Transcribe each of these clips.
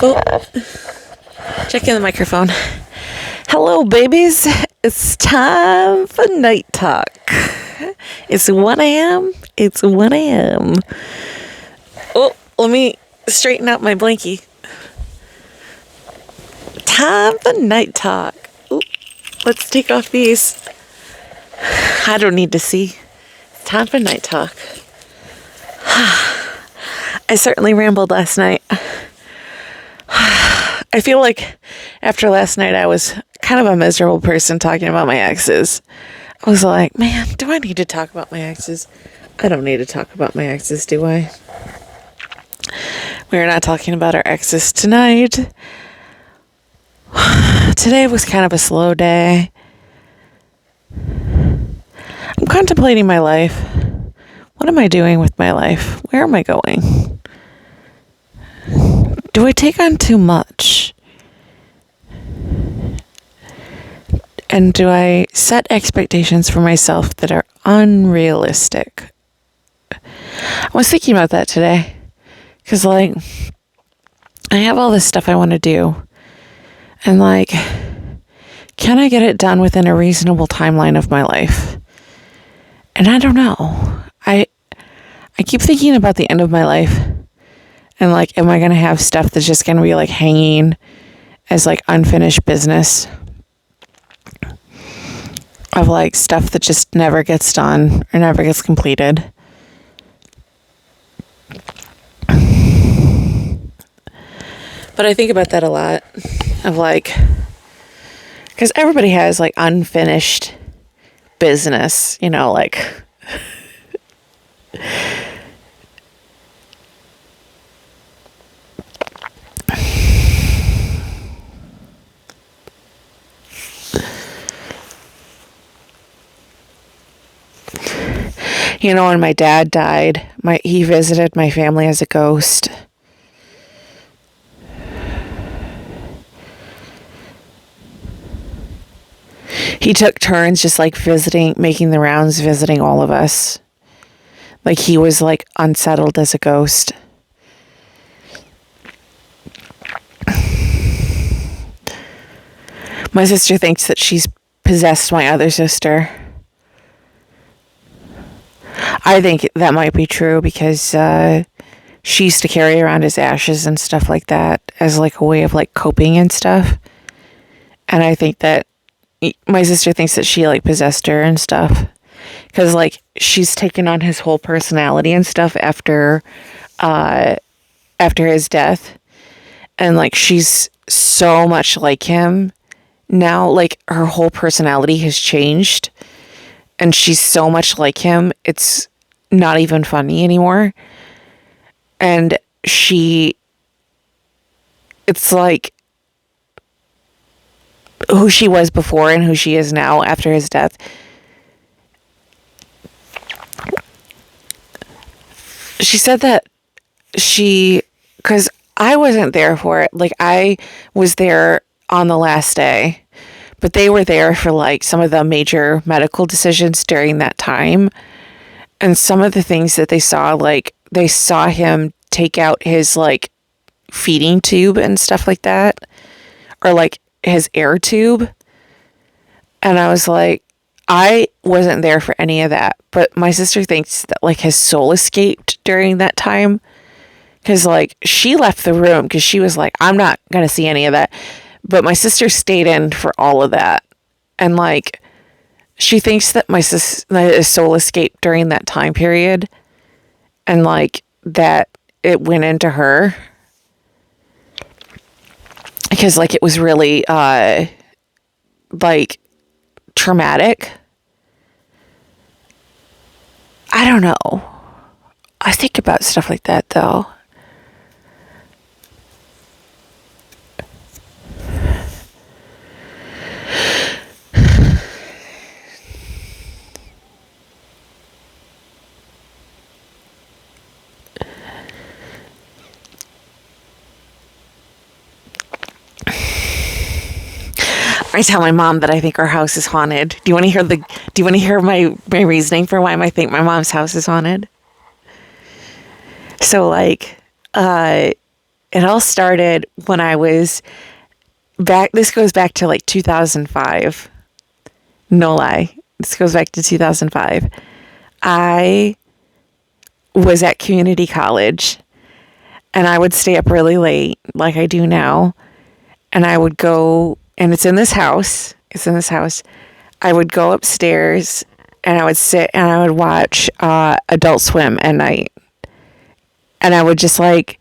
Oh, checking the microphone. Hello, babies. It's time for night talk. It's 1 a.m. It's 1 a.m. Oh, let me straighten out my blankie. Time for night talk. Ooh, let's take off these. I don't need to see. It's time for night talk. I certainly rambled last night. I feel like after last night, I was kind of a miserable person talking about my exes. I was like, man, do I need to talk about my exes? I don't need to talk about my exes, do I? We're not talking about our exes tonight. Today was kind of a slow day. I'm contemplating my life. What am I doing with my life? Where am I going? Do I take on too much? And do I set expectations for myself that are unrealistic? I was thinking about that today. Because, I have all this stuff I want to do. And, can I get it done within a reasonable timeline of my life? And I don't know. I keep thinking about the end of my life. And, am I going to have stuff that's just going to be, hanging as, unfinished business? Of, stuff that just never gets done or never gets completed. But I think about that a lot. Of, because everybody has, unfinished business, when my dad died, he visited my family as a ghost. He took turns just visiting, making the rounds, visiting all of us. He was unsettled as a ghost. My sister thinks that she's possessed my other sister. I think that might be true because she used to carry around his ashes and stuff like that as a way of coping and stuff. And I think that my sister thinks that she possessed her and stuff because she's taken on his whole personality and stuff after his death. And she's so much like him now, her whole personality has changed. And she's so much like him, it's not even funny anymore. And it's who she was before and who she is now after his death. She said that because I wasn't there for it. I was there on the last day. But they were there for some of the major medical decisions during that time. And some of the things that they saw, they saw him take out his feeding tube and stuff like that. Or his air tube. And I was I wasn't there for any of that. But my sister thinks that his soul escaped during that time. Because she left the room because she was I'm not going to see any of that. But my sister stayed in for all of that. And, she thinks that his soul escaped during that time period. And, that it went into her. Because, it was really, traumatic. I don't know. I think about stuff like that, though. I tell my mom that I think our house is haunted. Do you want to hear my reasoning for why I think my mom's house is haunted? So it all started when I was back. This goes back to like 2005. No lie. This goes back to 2005. I was at community college and I would stay up really late, like I do now. And I would go, and it's in this house. It's in this house. I would go upstairs and I would sit and I would watch Adult Swim at night. And I would just like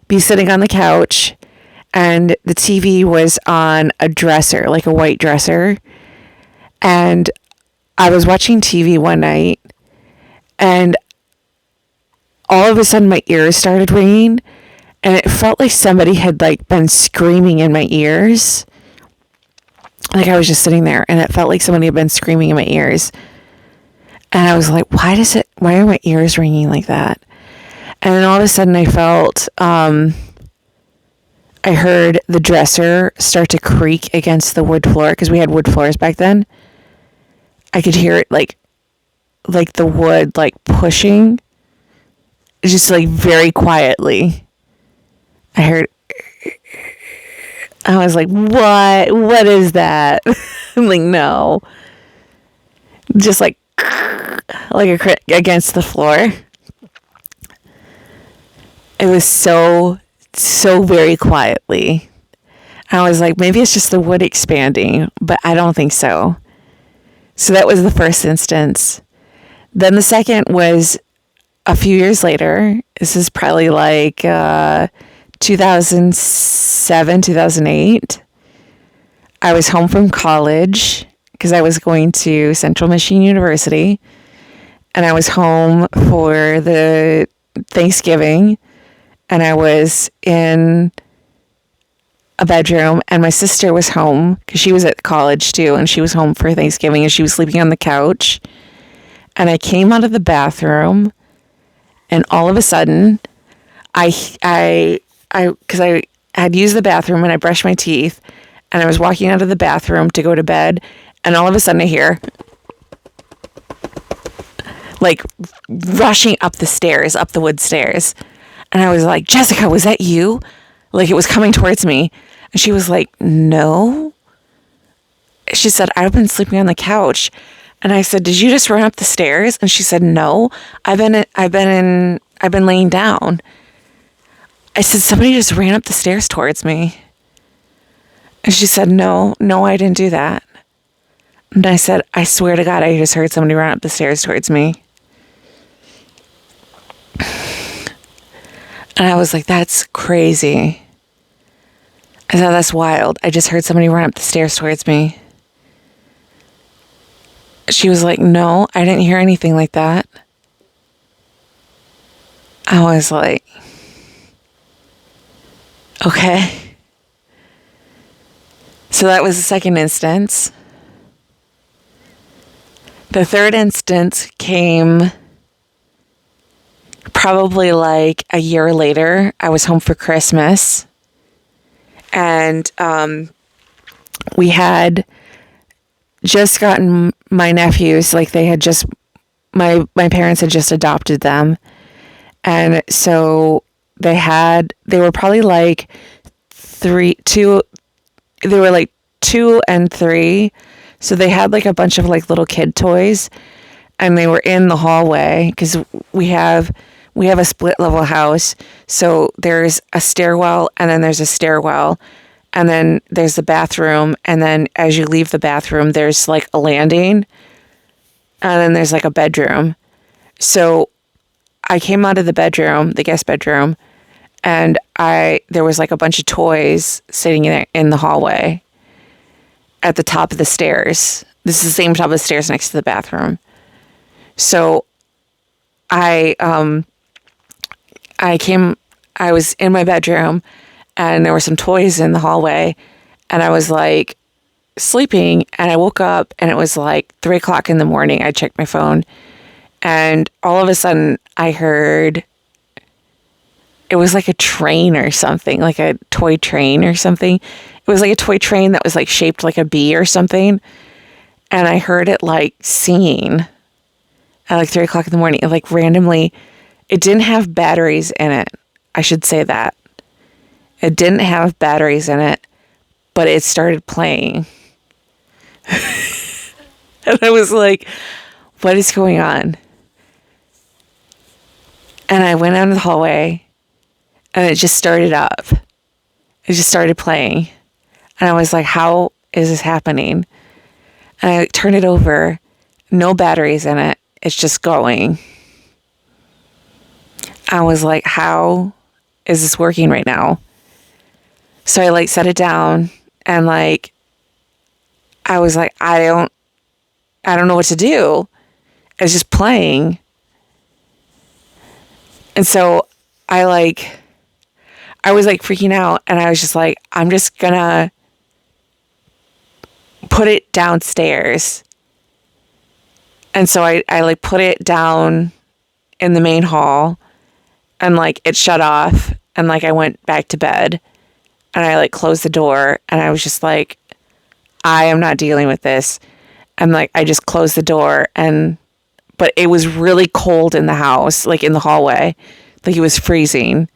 be sitting on the couch, and the TV was on a dresser, like a white dresser. And I was watching TV one night, and all of a sudden my ears started ringing, and it felt like somebody had like been screaming in my ears. Like I was just sitting there and it felt like somebody had been screaming in my ears. And I was like, why are my ears ringing like that? And then all of a sudden I felt, I heard the dresser start to creak against the wood floor, because we had wood floors back then. I could hear it like the wood like pushing, just like very quietly. I was like, what is that? I'm like, no. Just like a crit against the floor. It was so very quietly. I was like, maybe it's just the wood expanding, but I don't think so. So that was the first instance. Then the second was a few years later. This is probably like 2007, 2008. I was home from college because I was going to Central Michigan University, and I was home for the Thanksgiving, and I was in a bedroom, and my sister was home because she was at college too, and she was home for Thanksgiving, and she was sleeping on the couch. And I came out of the bathroom, and all of a sudden, because I had used the bathroom and I brushed my teeth, and I was walking out of the bathroom to go to bed, and all of a sudden I hear like rushing up the stairs, up the wood stairs. And I was like, Jessica, was that you? Like it was coming towards me. And she was like, no. She said, I've been sleeping on the couch. And I said, did you just run up the stairs? And she said, no, I've been laying down. I said, somebody just ran up the stairs towards me. And she said, no, I didn't do that. And I said, I swear to God, I just heard somebody run up the stairs towards me. And I was like, that's crazy. I said, that's wild. I just heard somebody run up the stairs towards me. She was like, no, I didn't hear anything like that. I was like, okay. So that was the second instance. The third instance came probably like a year later. I was home for Christmas, and we had just gotten my nephews. Like they had just, my parents had just adopted them, and so they were probably like two and three. So they had like a bunch of like little kid toys, and they were in the hallway because we have a split level house. So there's a stairwell, and then there's a stairwell, and then there's the bathroom. And then as you leave the bathroom, there's like a landing, and then there's like a bedroom. So I came out of the bedroom, the guest bedroom, and there was like a bunch of toys sitting in the hallway at the top of the stairs. This is the same top of the stairs next to the bathroom. So I was in my bedroom, and there were some toys in the hallway, and I was like sleeping, and I woke up, and it was like 3:00 in the morning. I checked my phone, and all of a sudden I heard, it was like a train or something, like a toy train or something. It was like a toy train that was like shaped like a bee or something. And I heard it like singing at like 3:00 in the morning. Like randomly, it didn't have batteries in it. I should say that. It didn't have batteries in it, but it started playing. And I was like, what is going on? And I went out in the hallway and it just started up. It just started playing. And I was like, how is this happening? And I turned it over. No batteries in it. It's just going. I was like, how is this working right now? So I like set it down and like, I was like, I don't know what to do. It's just playing. And so I was like freaking out and I was just like, I'm just gonna put it downstairs. And so I like put it down in the main hall and like it shut off and like I went back to bed and I like closed the door and I was just like, I am not dealing with this. And like I just closed the door but it was really cold in the house, like in the hallway. Like it was freezing.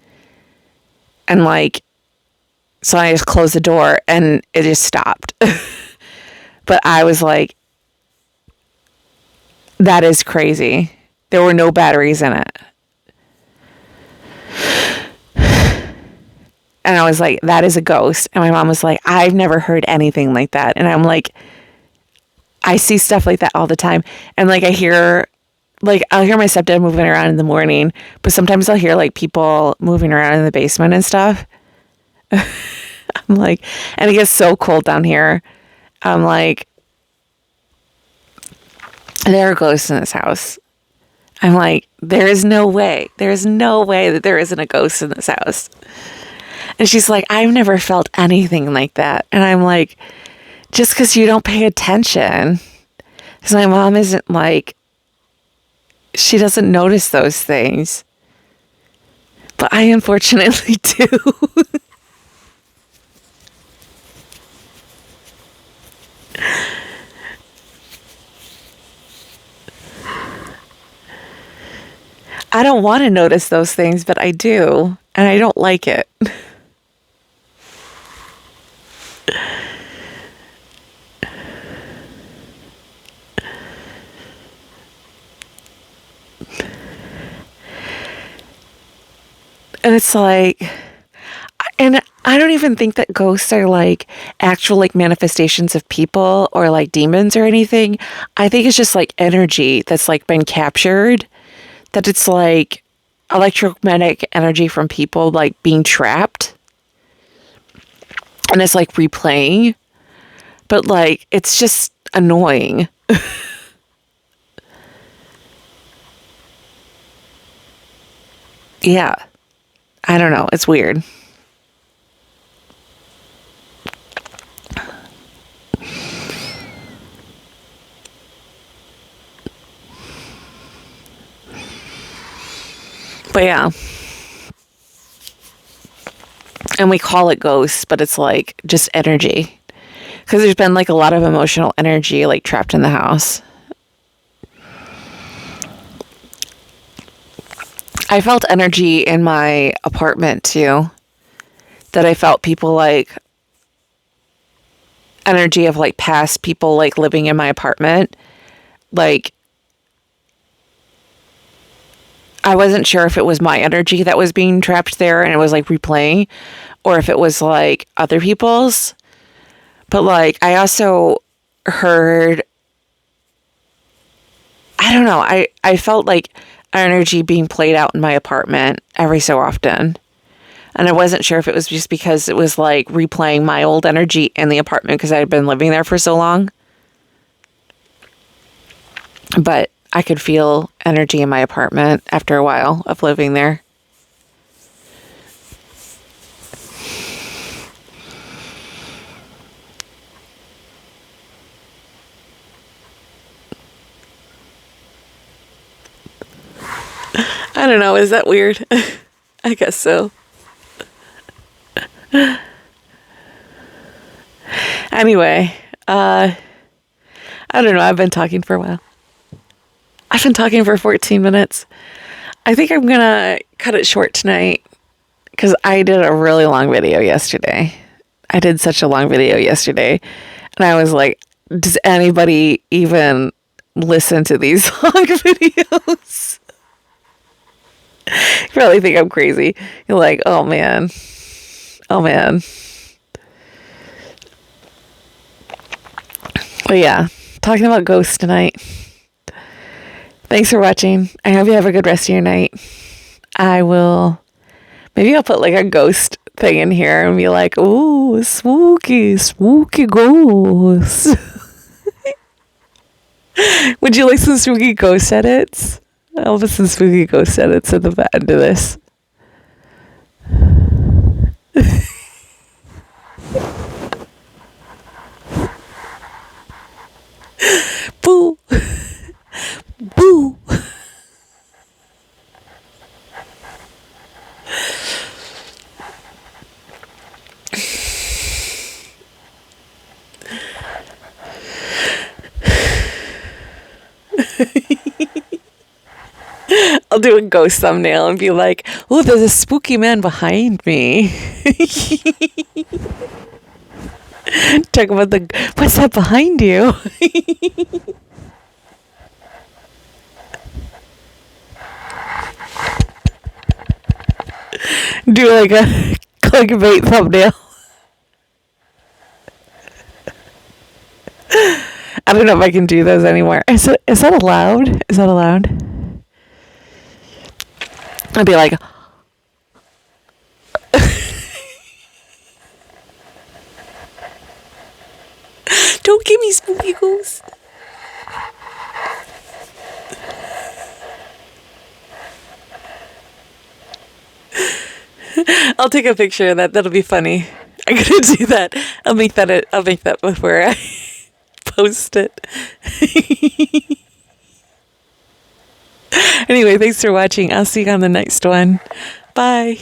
And like, so I just closed the door and it just stopped. But I was like, that is crazy. There were no batteries in it. And I was like, that is a ghost. And my mom was like, I've never heard anything like that. And I'm like, I see stuff like that all the time. And like, I'll hear my stepdad moving around in the morning, but sometimes I'll hear like people moving around in the basement and stuff. I'm like, and it gets so cold down here. I'm like, there are ghosts in this house. I'm like, there is no way. There's no way that there isn't a ghost in this house. And she's like, I've never felt anything like that. And I'm like, just because you don't pay attention. Because my mom isn't like, she doesn't notice those things. But I unfortunately do. I don't want to notice those things, but I do. And I don't like it. And it's like, and I don't even think that ghosts are like actual like manifestations of people or like demons or anything. I think it's just like energy that's like been captured, that it's like electromagnetic energy from people like being trapped. And it's like replaying. But like, it's just annoying. Yeah. I don't know. It's weird. But yeah. And we call it ghosts, but it's like just energy. Because there's been like a lot of emotional energy like trapped in the house. I felt energy in my apartment too. That I felt people like energy of like past people like living in my apartment. Like, I wasn't sure if it was my energy that was being trapped there and it was like replaying, or if it was like other people's. But like, I also heard, I don't know, I felt like energy being played out in my apartment every so often. And I wasn't sure if it was just because it was like replaying my old energy in the apartment because I had been living there for so long. But I could feel energy in my apartment after a while of living there. I don't know. Is that weird? I guess so. Anyway, I don't know. I've been talking for a while. I've been talking for 14 minutes. I think I'm going to cut it short tonight because I did a really long video yesterday. I did such a long video yesterday. And I was like, does anybody even listen to these long videos? You probably think I'm crazy. You're like, oh man. Oh man. But yeah, talking about ghosts tonight. Thanks for watching. I hope you have a good rest of your night. Maybe I'll put like a ghost thing in here and be like, ooh, spooky, spooky ghosts. Would you like some spooky ghost edits? I'll put some spooky ghost edits at the end of this. Boo. Boo. I'll do a ghost thumbnail and be like, oh, there's a spooky man behind me. Talk about what's that behind you? Do like a clickbait thumbnail. I don't know if I can do those anymore. Is that allowed? Is that allowed? I'd be like, don't give me spooky ghosts. I'll take a picture of that. That'll be funny. I'm gonna do that. I'll make that before I post it. Anyway, thanks for watching. I'll see you on the next one. Bye.